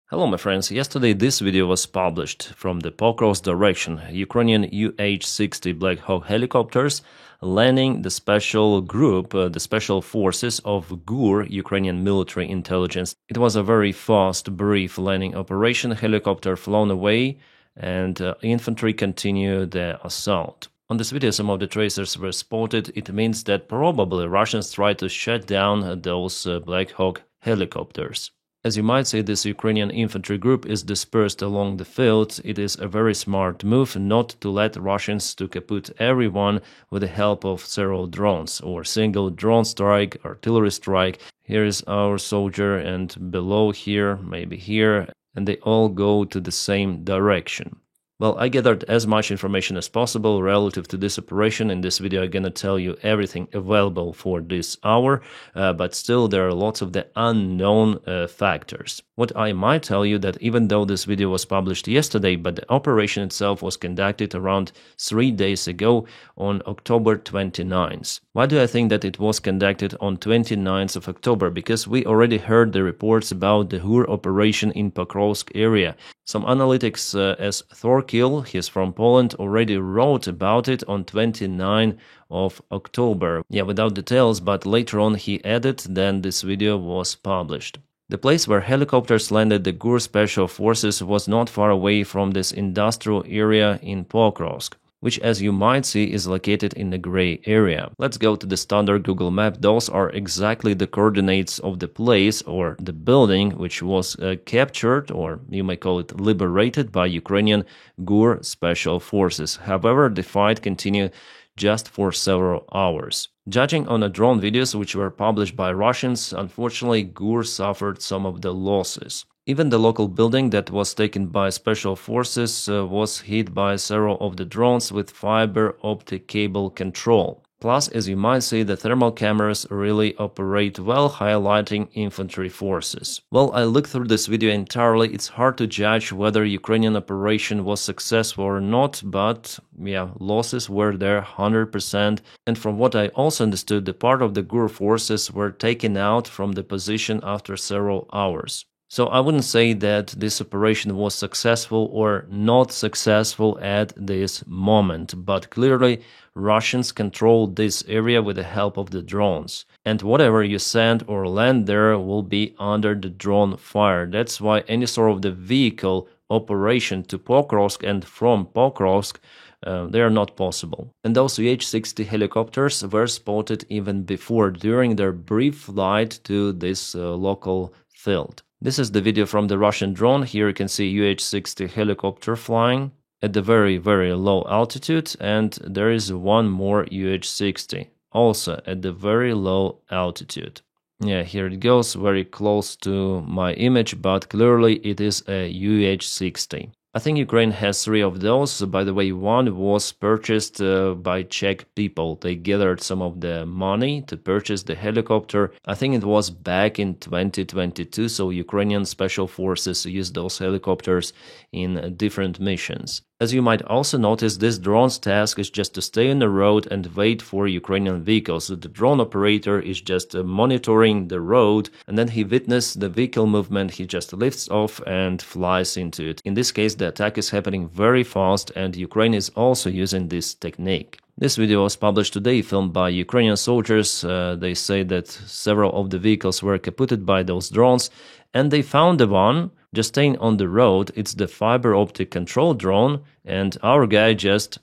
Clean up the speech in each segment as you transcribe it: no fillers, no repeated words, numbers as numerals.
Hello my friends, yesterday this video was published from the Pokrovsk direction. Ukrainian UH-60 Black Hawk helicopters landing the special group, the special forces of GUR, Ukrainian military intelligence. It was a very fast, brief landing operation, helicopter flown away and infantry continued the assault. On this video some of the tracers were spotted. It means that probably Russians tried to shut down those Black Hawk helicopters. As you might see, this Ukrainian infantry group is dispersed along the field. It is a very smart move not to let Russians to kaput everyone with the help of several drones or single drone strike, artillery strike. Here is our soldier and below here, maybe here, and they all go to the same direction. Well, I gathered as much information as possible relative to this operation. In this video, I'm gonna tell you everything available for this hour, but still there are lots of the unknown factors. What I might tell you that even though this video was published yesterday, but the operation itself was conducted around 3 days ago on October 29th. Why do I think that it was conducted on 29th of October? Because we already heard the reports about the GUR operation in Pokrovsk area. Some analytics as Thorkill, he's from Poland, already wrote about it on 29th of October. Yeah, without details, but later on he added, then this video was published. The place where helicopters landed the GUR special forces was not far away from this industrial area in Pokrovsk, which as you might see is located in the gray area. Let's go to the standard Google map. Those are exactly the coordinates of the place or the building which was captured, or you may call it liberated, by Ukrainian GUR special forces. However, the fight continued just for several hours. Judging on the drone videos which were published by Russians, unfortunately GUR suffered some of the losses. Even the local building that was taken by special forces was hit by several of the drones with fiber optic cable control. Plus, as you might see, the thermal cameras really operate well, highlighting infantry forces. Well, I looked through this video entirely. It's hard to judge whether Ukrainian operation was successful or not, but yeah, losses were there 100%. And from what I also understood, the part of the GUR forces were taken out from the position after several hours. So I wouldn't say that this operation was successful or not successful at this moment, but clearly Russians controlled this area with the help of the drones. And whatever you send or land there will be under the drone fire. That's why any sort of the vehicle operation to Pokrovsk and from Pokrovsk they are not possible. And those UH-60 helicopters were spotted even before, during their brief flight to this local field. This is the video from the Russian drone. Here you can see UH-60 helicopter flying at the very low altitude, and there is one more UH-60 also at the very low altitude. Yeah, here it goes, very close to my image, but clearly it is a UH-60. I think Ukraine has 3 of those. By the way, one was purchased by Czech people. They gathered some of the money to purchase the helicopter. I think it was back in 2022, so Ukrainian special forces used those helicopters in different missions. As you might also notice, this drone's task is just to stay on the road and wait for Ukrainian vehicles. The drone operator is just monitoring the road, and then he witnesses the vehicle movement, he just lifts off and flies into it. In this case, the attack is happening very fast, and Ukraine is also using this technique. This video was published today, filmed by Ukrainian soldiers. They say that several of the vehicles were kaputted by those drones, and they found the one just staying on the road. It's the fiber optic control drone, and our guy just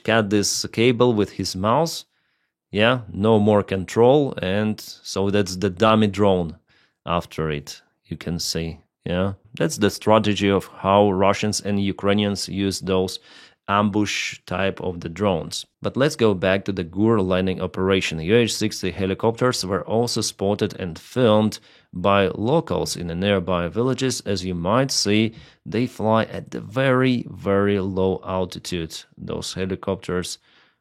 cut this cable with his mouse. Yeah, no more control, and so that's the dummy drone after it, you can see. Yeah, that's the strategy of how Russians and Ukrainians use those ambush type of the drones. But let's go back to the GUR landing operation. UH-60 helicopters were also spotted and filmed by locals in the nearby villages. As you might see, they fly at the very low altitude. Those helicopters,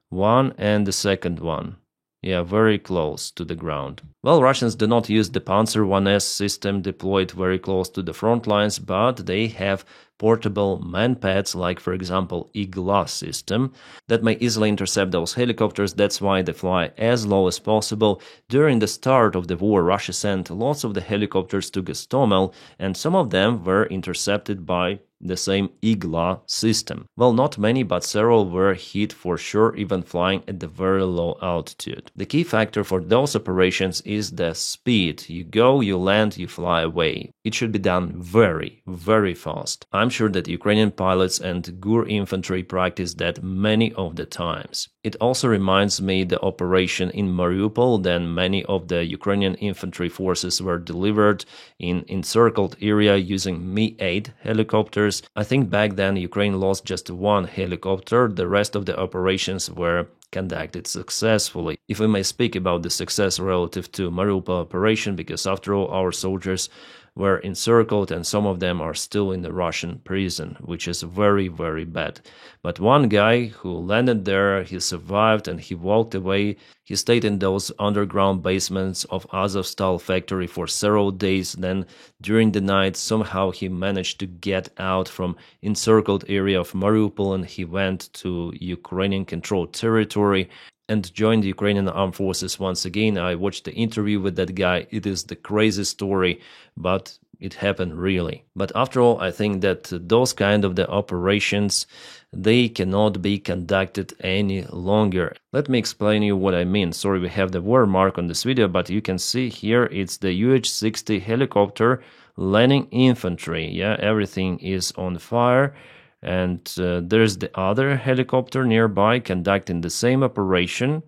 one and the second one. Yeah, very close to the ground. Well, Russians do not use the Panzer 1S system deployed very close to the front lines, but they have portable manpads like, for example, Igla system that may easily intercept those helicopters. That's why they fly as low as possible. During the start of the war, Russia sent lots of the helicopters to Gostomel, and some of them were intercepted by the same Igla system. Well, not many, but several were hit for sure, even flying at the very low altitude. The key factor for those operations is the speed. You go, you land, you fly away. It should be done very, very fast. I'm sure that Ukrainian pilots and GUR infantry practice that many of the times. It also reminds me the operation in Mariupol. Then many of the Ukrainian infantry forces were delivered in encircled area using Mi-8 helicopters. I think back then Ukraine lost just one helicopter. The rest of the operations were conducted successfully. If we may speak about the success relative to Mariupol operation, because after all our soldiers were encircled and some of them are still in the Russian prison, which is very, very bad. But one guy who landed there, he survived and he walked away. He stayed in those underground basements of Azovstal factory for several days. Then during the night, somehow he managed to get out from encircled area of Mariupol and he went to Ukrainian controlled territory and joined the Ukrainian armed forces once again. I watched the interview with that guy. It is the crazy story, but it happened really. But after all, I think that those kind of the operations, they cannot be conducted any longer. Let me explain you what I mean. Sorry, we have the watermark on this video, but you can see here it's the UH-60 helicopter landing infantry. Yeah, everything is on fire. And there's the other helicopter nearby conducting the same operation.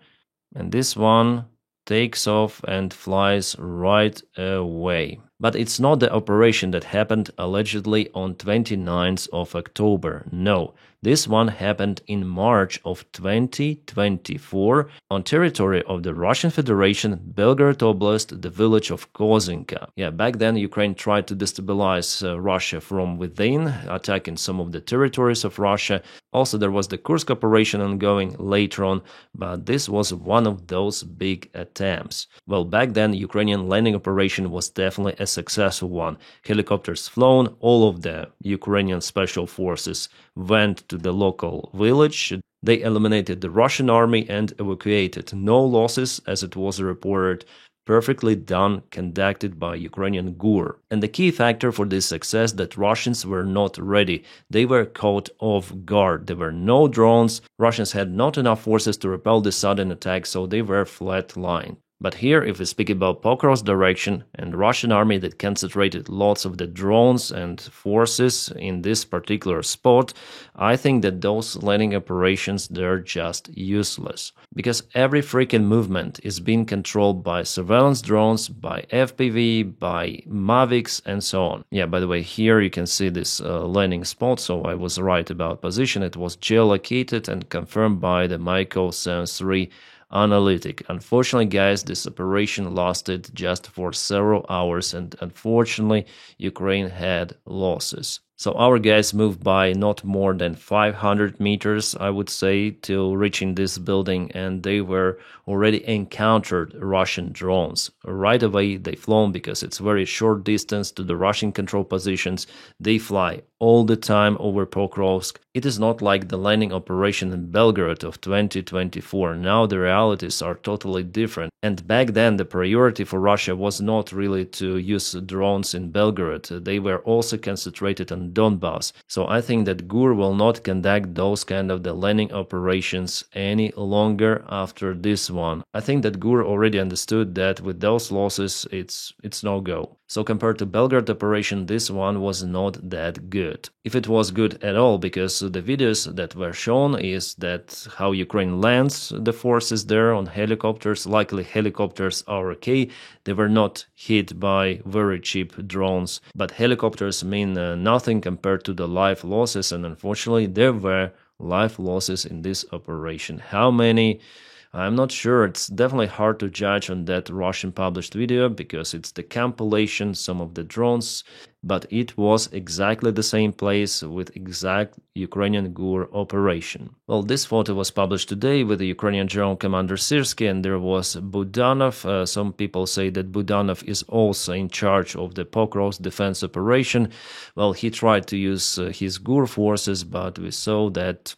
And this one takes off and flies right away. But it's not the operation that happened allegedly on 29th of October. No, this one happened in March of 2024 on territory of the Russian Federation, Belgorod Oblast, the village of Kozinka. Yeah, back then Ukraine tried to destabilize Russia from within, attacking some of the territories of Russia. Also, there was the Kursk operation ongoing later on, but this was one of those big attempts. Well, back then Ukrainian landing operation was definitely a successful one. Helicopters flown, all of the Ukrainian special forces went to the local village. They eliminated the Russian army and evacuated. No losses, as it was reported. Perfectly done, conducted by Ukrainian GUR. And the key factor for this success that Russians were not ready. They were caught off guard. There were no drones. Russians had not enough forces to repel the sudden attack, so they were flat-lined. But here, if we speak about Pokrovsk direction and Russian army that concentrated lots of the drones and forces in this particular spot, I think that those landing operations, they're just useless. Because every freaking movement is being controlled by surveillance drones, by FPV, by Mavics, and so on. Yeah, by the way, here you can see this landing spot, so I was right about position. It was geolocated and confirmed by the Maiko 73 analytic. Unfortunately, guys, this operation lasted just for several hours and unfortunately Ukraine had losses. So our guys moved by not more than 500 meters, I would say, till reaching this building, and they were already encountered Russian drones. Right away they flown because it's very short distance to the Russian control positions. They fly all the time over Pokrovsk. It is not like the landing operation in Belgorod of 2024. Now the realities are totally different. And back then the priority for Russia was not really to use drones in Belgorod. They were also concentrated on Donbass. So I think that GUR will not conduct those kind of the landing operations any longer after this one. I think that GUR already understood that with those losses it's no go. So compared to Belgorod operation, this one was not that good. If it was good at all, because the videos that were shown is that how Ukraine lands the forces there on helicopters. Luckily helicopters are okay. They were not hit by very cheap drones. But helicopters mean nothing compared to the life losses, and unfortunately there were life losses in this operation. How many? I'm not sure. It's definitely hard to judge on that Russian published video because it's the compilation, some of the drones, but it was exactly the same place with exact Ukrainian GUR operation. Well, this photo was published today with the Ukrainian General Commander Syrsky, and there was Budanov. Some people say that Budanov is also in charge of the Pokrovsk defense operation. Well, he tried to use his GUR forces, but we saw that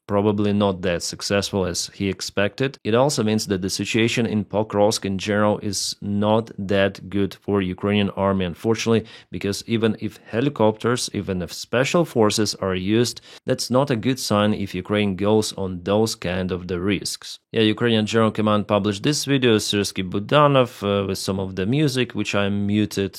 probably not that successful as he expected. It also means that the situation in Pokrovsk in general is not that good for Ukrainian army, unfortunately, because even if helicopters, even if special forces are used, that's not a good sign if Ukraine goes on those kind of the risks. Yeah, Ukrainian General Command published this video, Syrsky Budanov, with some of the music, which I muted.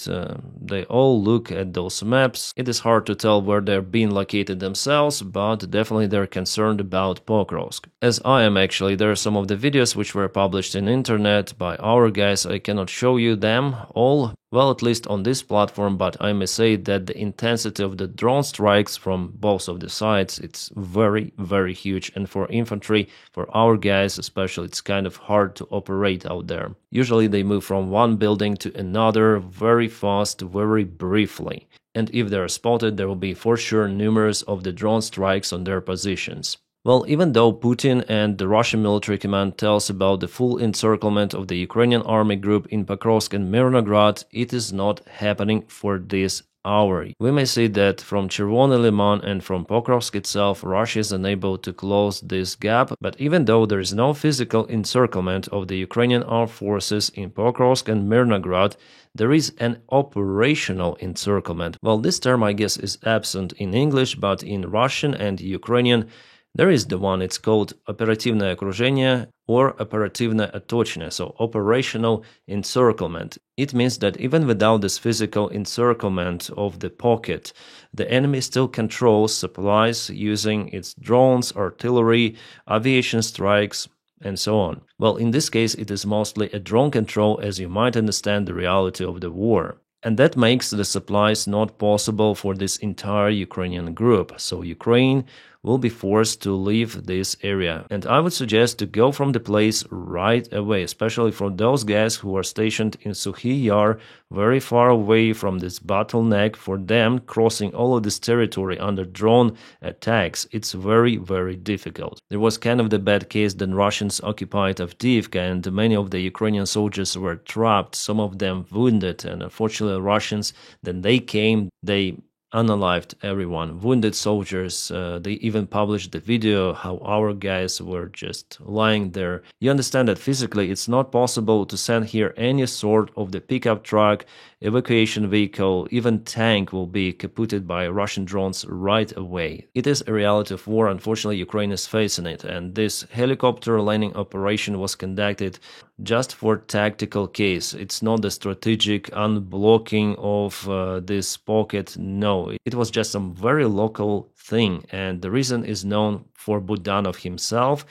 They all look at those maps. It is hard to tell where they're being located themselves, but definitely they're concerned about Pokrovsk. As I am actually, there are some of the videos which were published in internet by our guys. I cannot show you them all, well, at least on this platform, but I may say that the intensity of the drone strikes from both of the sides, it's very, very huge. And for infantry, for our guys especially, it's kind of hard to operate out there. Usually they move from one building to another very fast, very briefly. And if they are spotted, there will be for sure numerous of the drone strikes on their positions. Well, even though Putin and the Russian military command tells about the full encirclement of the Ukrainian army group in Pokrovsk and Mirnograd, it is not happening for this hour. We may see that from Chervony Liman and from Pokrovsk itself, Russia is unable to close this gap, but even though there is no physical encirclement of the Ukrainian armed forces in Pokrovsk and Mirnograd, there is an operational encirclement. Well, this term I guess is absent in English, but in Russian and Ukrainian there is the one, it's called оперативное окружение or оперативное оточение, so operational encirclement. It means that even without this physical encirclement of the pocket, the enemy still controls supplies using its drones, artillery, aviation strikes, and so on. Well, in this case, it is mostly a drone control, as you might understand the reality of the war. And that makes the supplies not possible for this entire Ukrainian group. So Ukraine will be forced to leave this area. And I would suggest to go from the place right away, especially for those guys who are stationed in Sukhy Yar, very far away from this bottleneck. For them, crossing all of this territory under drone attacks, it's very, very difficult. There was kind of the bad case that Russians occupied Avdiivka and many of the Ukrainian soldiers were trapped, some of them wounded, and unfortunately Russians, then they came, they unalived everyone, wounded soldiers. They even published the video how our guys were just lying there. You understand that physically it's not possible to send here any sort of the pickup truck, evacuation vehicle, even tank will be kaputted by Russian drones right away. It is a reality of war. Unfortunately, Ukraine is facing it, and this helicopter landing operation was conducted just for tactical case. It's not the strategic unblocking of this pocket. No, it was just some very local thing, and the reason is known for Budanov himself.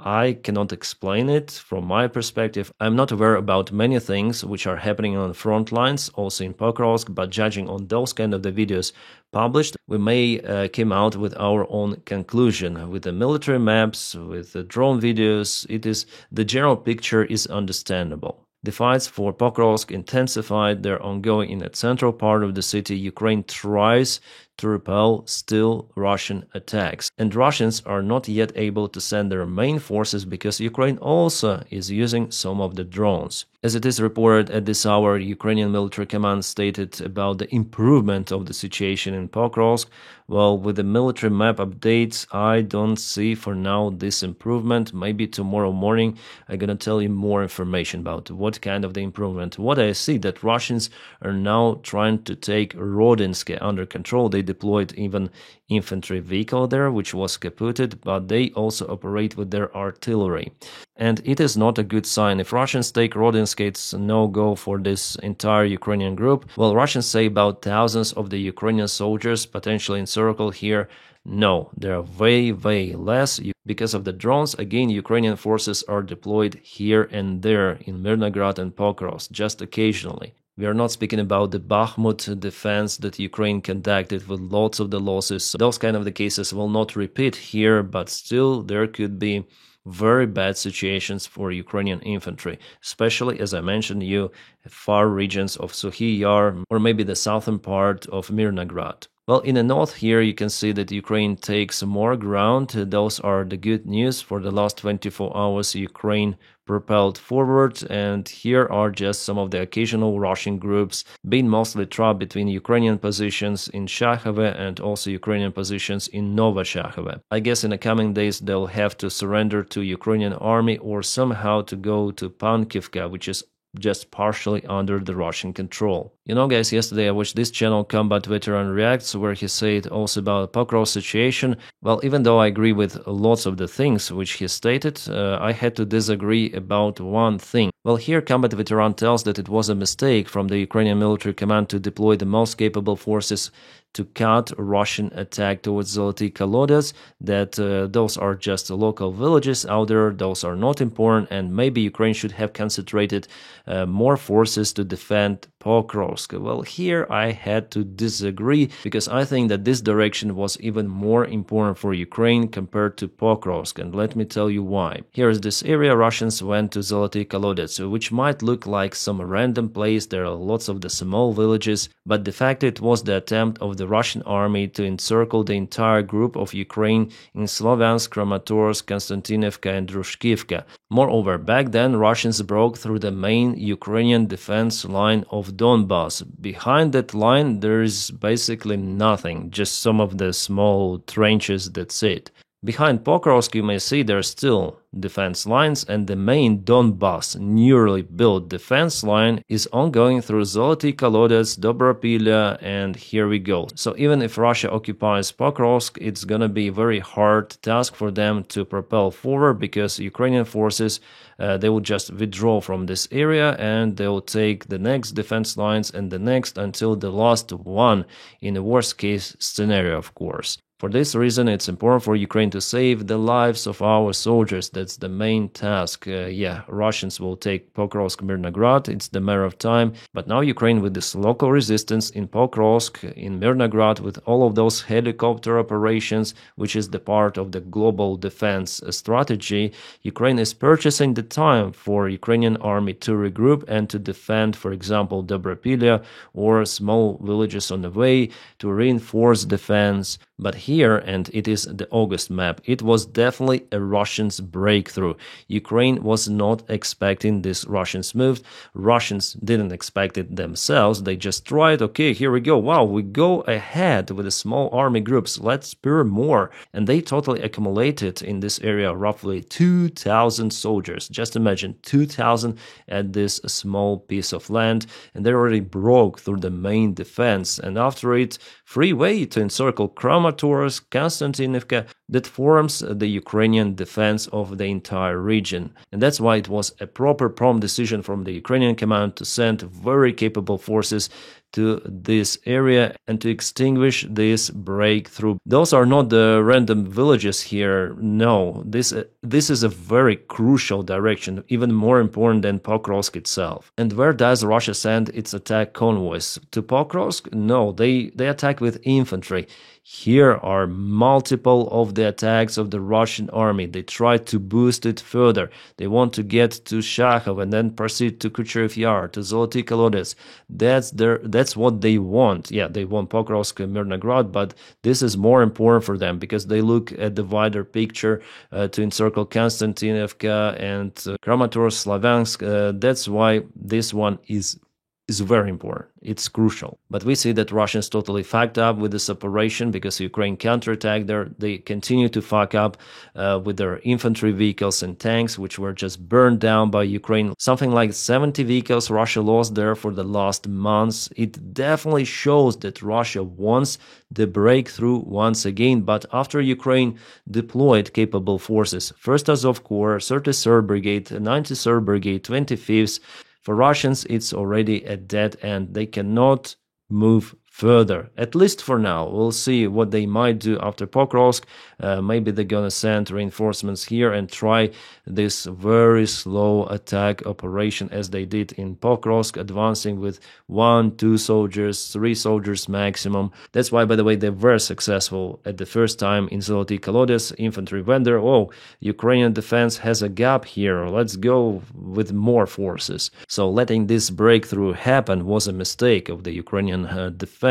I cannot explain it from my perspective. I'm not aware about many things which are happening on the front lines, also in Pokrovsk, but judging on those kind of the videos published, we may came out with our own conclusion. With the military maps, with the drone videos, the general picture is understandable. The fights for Pokrovsk intensified. They're ongoing in the central part of the city. Ukraine tries to repel still Russian attacks. And Russians are not yet able to send their main forces because Ukraine also is using some of the drones. As it is reported at this hour, Ukrainian military command stated about the improvement of the situation in Pokrovsk. Well, with the military map updates, I don't see for now this improvement. Maybe tomorrow morning I'm gonna tell you more information about what kind of the improvement. What I see that Russians are now trying to take Rodinsk under control. They deployed even infantry vehicle there, which was kaputted, but they also operate with their artillery. And it is not a good sign. If Russians take Rodinsk, it's no-go for this entire Ukrainian group. Well, Russians say about thousands of the Ukrainian soldiers potentially encircled here. No, there are way, way less. Because of the drones, again, Ukrainian forces are deployed here and there in Mirnograd and Pokrovsk, just occasionally. We are not speaking about the Bakhmut defense that Ukraine conducted with lots of the losses. Those kind of the cases will not repeat here, but still there could be very bad situations for Ukrainian infantry, especially, as I mentioned you, far regions of Suhy Yar or maybe the southern part of Mirnograd. Well, in the north here, you can see that Ukraine takes more ground. Those are the good news. For the last 24 hours, Ukraine propelled forward, and here are just some of the occasional Russian groups being mostly trapped between Ukrainian positions in Shakhove and also Ukrainian positions in Novoshachove. I guess in the coming days they'll have to surrender to Ukrainian army or somehow to go to Pankivka, which is just partially under the Russian control. You know, guys, yesterday I watched this channel Combat Veteran Reacts, where he said also about Pokrovsk situation. Well, even though I agree with lots of the things which he stated, I had to disagree about one thing. Well, here Combat Veteran tells that it was a mistake from the Ukrainian military command to deploy the most capable forces to cut Russian attack towards Zoloty Kolodets, that those are just local villages out there, those are not important, and maybe Ukraine should have concentrated more forces to defend Pokrovsk. Well, here I had to disagree, because I think that this direction was even more important for Ukraine compared to Pokrovsk, and let me tell you why. Here is this area Russians went to Zoloty Kolodets, which might look like some random place, there are lots of the small villages, but de facto it was the attempt of the Russian army to encircle the entire group of Ukraine in Sloviansk, Kramatorsk, Konstantinivka and Drushkivka. Moreover, back then Russians broke through the main Ukrainian defense line of Donbass. Behind that line there is basically nothing, just some of the small trenches, that's it. Behind Pokrovsk you may see there are still defense lines, and the main Donbass newly built defense line is ongoing through Zoloty Kolodets, Dobropilya, and here we go. So even if Russia occupies Pokrovsk, it's gonna be a very hard task for them to propel forward, because Ukrainian forces they will just withdraw from this area and they will take the next defense lines and the next until the last one, in the worst case scenario, of course. For this reason, it's important for Ukraine to save the lives of our soldiers. That's the main task. Russians will take Pokrovsk, Mirnograd. It's the matter of time. But now Ukraine, with this local resistance in Pokrovsk, in Mirnograd, with all of those helicopter operations, which is the part of the global defense strategy, Ukraine is purchasing the time for Ukrainian army to regroup and to defend, for example, Dobropilya or small villages on the way, to reinforce defense. But here, and it is the August map, it was definitely a Russians' breakthrough. Ukraine was not expecting this Russians move. Russians didn't expect it themselves. They just tried, okay, here we go. Wow, we go ahead with the small army groups. Let's spur more. And they totally accumulated in this area roughly 2,000 soldiers. Just imagine 2,000 at this small piece of land. And they already broke through the main defense. And after it, free way to encircle Kramatorsk, Konstantinivka, that forms the Ukrainian defense of the entire region. And that's why it was a proper prompt decision from the Ukrainian command to send very capable forces to this area and to extinguish this breakthrough. Those are not the random villages here. No, this is a very crucial direction, even more important than Pokrovsk itself. And where does Russia send its attack convoys? To Pokrovsk? No, they attack with infantry. Here are multiple of the attacks of the Russian army. They try to boost it further. They want to get to Shakhov and then proceed to Kucherev Yar, to Zoloty Kolodets. That's what they want. Yeah, they want Pokrovsk and Mirnograd, but this is more important for them because they look at the wider picture to encircle Konstantinivka and Kramatorsk, Slaviansk. That's why this one is very important. It's crucial. But we see that Russians totally fucked up with this operation because Ukraine counterattacked there. They continue to fuck up with their infantry vehicles and tanks, which were just burned down by Ukraine. Something like 70 vehicles Russia lost there for the last months. It definitely shows that Russia wants the breakthrough once again. But after Ukraine deployed capable forces, 1st Azov Corps, 33rd Brigade, 93rd Brigade, 25th, for Russians, it's already a dead end. They cannot move further, at least for now. We'll see what they might do after Pokrovsk. Maybe they're gonna send reinforcements here and try this very slow attack operation as they did in Pokrovsk, advancing with 1, 2 soldiers, 3 soldiers maximum. That's why, by the way, they were successful at the first time in Zoloty Kolodets, infantry vendor. Oh, Ukrainian defense has a gap here. Let's go with more forces. So letting this breakthrough happen was a mistake of the Ukrainian defense.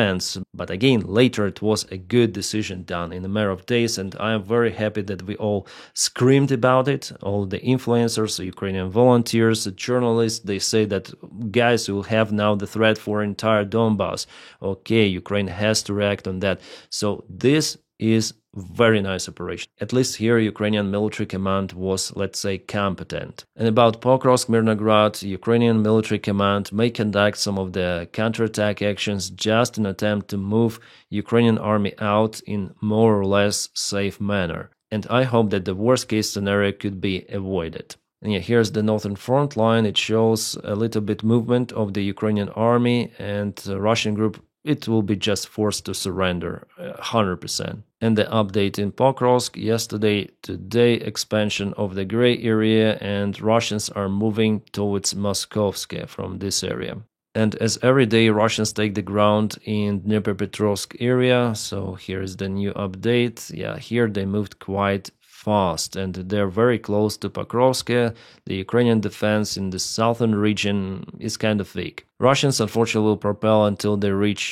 But again, later it was a good decision done in a matter of days, and I am very happy that we all screamed about it. All the influencers, the Ukrainian volunteers, the journalists, they say that, guys, we'll have now the threat for entire Donbass. Okay, Ukraine has to react on that. So this is very nice operation. At least here Ukrainian military command was, let's say, competent. And about Pokrovsk, Mirnograd, Ukrainian military command may conduct some of the counterattack actions just in an attempt to move Ukrainian army out in more or less safe manner. And I hope that the worst case scenario could be avoided. And yeah, here's the northern front line. It shows a little bit movement of the Ukrainian army, and the Russian group, it will be just forced to surrender 100%. And the update in Pokrovsk yesterday, today expansion of the gray area, and Russians are moving towards Moskovsk from this area. And as every day Russians take the ground in Dnipropetrovsk area, so here's the new update. Yeah, here they moved quite fast, and they're very close to Pokrovsk. The Ukrainian defense in the southern region is kind of weak. Russians unfortunately will propel until they reach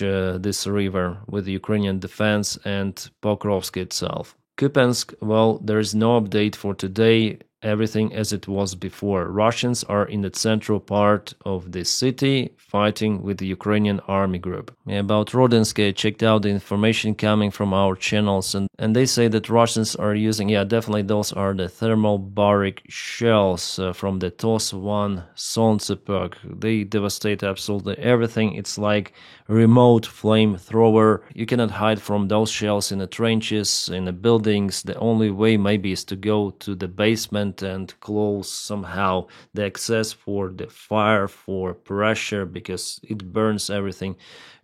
this river with the Ukrainian defense and Pokrovsk itself. Kupiansk, well, there is no update for today. Everything as it was before. Russians are in the central part of the city fighting with the Ukrainian army group. About Rodinsk, I checked out the information coming from our channels, and they say that Russians are using, yeah, definitely those are the thermal baric shells from the TOS-1 Solntsepek. They devastate absolutely everything. It's like remote flamethrower. You cannot hide from those shells in the trenches, in the buildings. The only way maybe is to go to the basement and close somehow the access for the fire, for pressure, because it burns everything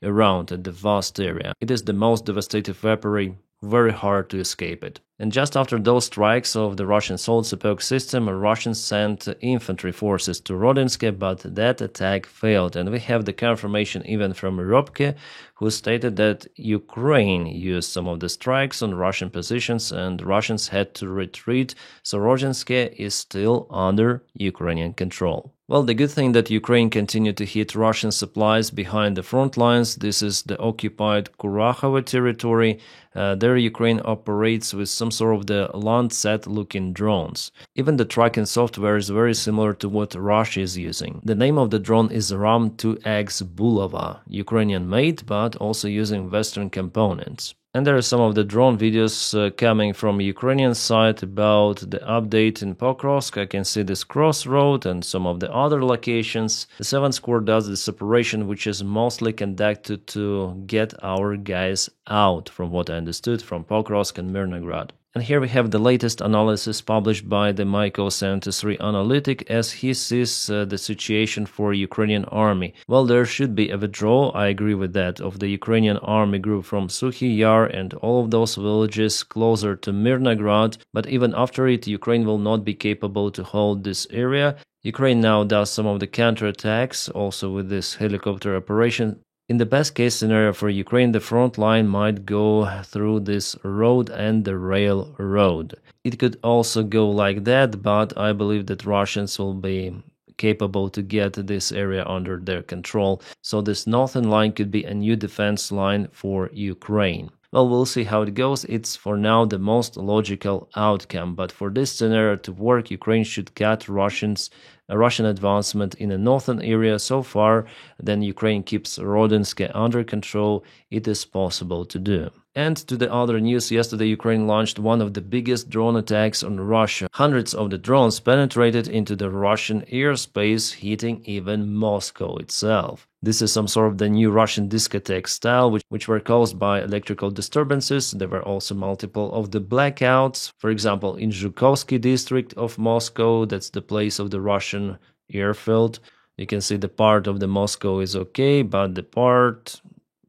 around at the vast area. It is the most devastating weaponry, very hard to escape it. And just after those strikes of the Russian Solntsepek system, Russians sent infantry forces to Rodinsk, but that attack failed. And we have the confirmation even from Robke, who stated that Ukraine used some of the strikes on Russian positions and Russians had to retreat, so Rodinsk is still under Ukrainian control. Well, the good thing that Ukraine continued to hit Russian supplies behind the front lines. This is the occupied Kurachovo territory. There Ukraine operates with some sort of the Landsat-looking drones. Even the tracking software is very similar to what Russia is using. The name of the drone is Ram-2X Bulava, Ukrainian-made, but also using Western components. And there are some of the drone videos coming from Ukrainian side about the update in Pokrovsk. I can see this crossroad and some of the other locations. The 7th Corps does this operation, which is mostly conducted to get our guys out, from what I understood, from Pokrovsk and Mirnograd. And here we have the latest analysis published by the Michael73 analytic as he sees the situation for Ukrainian army. Well, there should be a withdrawal, I agree with that, of the Ukrainian army group from Suhy Yar and all of those villages closer to Mirnograd, but even after it, Ukraine will not be capable to hold this area. Ukraine now does some of the counterattacks, also with this helicopter operation. In the best case scenario for Ukraine, the front line might go through this road and the railroad. It could also go like that, but I believe that Russians will be capable to get this area under their control. So this northern line could be a new defense line for Ukraine. Well, we'll see how it goes. It's for now the most logical outcome, but for this scenario to work, Ukraine should cut Russian advancement in the northern area so far. Then Ukraine keeps Rodinsk under control. It is possible to do. And to the other news, yesterday Ukraine launched one of the biggest drone attacks on Russia. Hundreds of the drones penetrated into the Russian airspace, hitting even Moscow itself. This is some sort of the new Russian discotheque style, which were caused by electrical disturbances. There were also multiple of the blackouts. For example, in Zhukovsky district of Moscow, that's the place of the Russian airfield. You can see the part of the Moscow is okay, but the part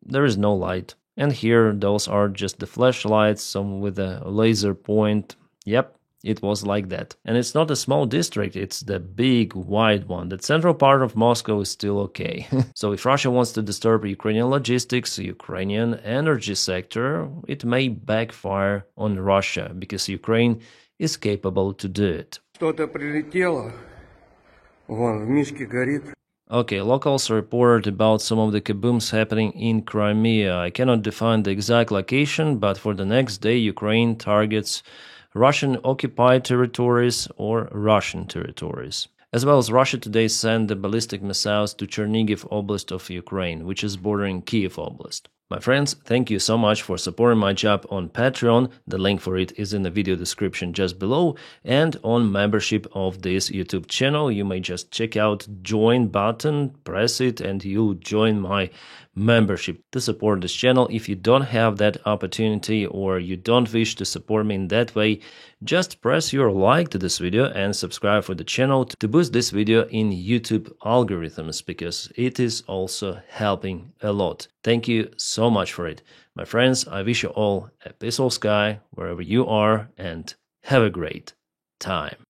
there is no light. And here, those are just the flashlights, some with a laser point. Yep, it was like that. And it's not a small district, it's the big, wide one. The central part of Moscow is still okay. So if Russia wants to disturb Ukrainian logistics, Ukrainian energy sector, it may backfire on Russia, because Ukraine is capable to do it. Что-то прилетело. Вон, в мишке горит. Okay, locals report about some of the kabooms happening in Crimea. I cannot define the exact location, but for the next day, Ukraine targets Russian-occupied territories or Russian territories. As well as Russia today sent the ballistic missiles to Chernigiv Oblast of Ukraine, which is bordering Kiev Oblast. My friends, thank you so much for supporting my job on Patreon. The link for it is in the video description just below. And on membership of this YouTube channel, you may just check out join button, press it, and you'll join my membership to support this channel. If you don't have that opportunity or you don't wish to support me in that way, just press your like to this video and subscribe for the channel to boost this video in YouTube algorithms, because it is also helping a lot. Thank you so much for it. My friends, I wish you all a peaceful sky wherever you are, and have a great time.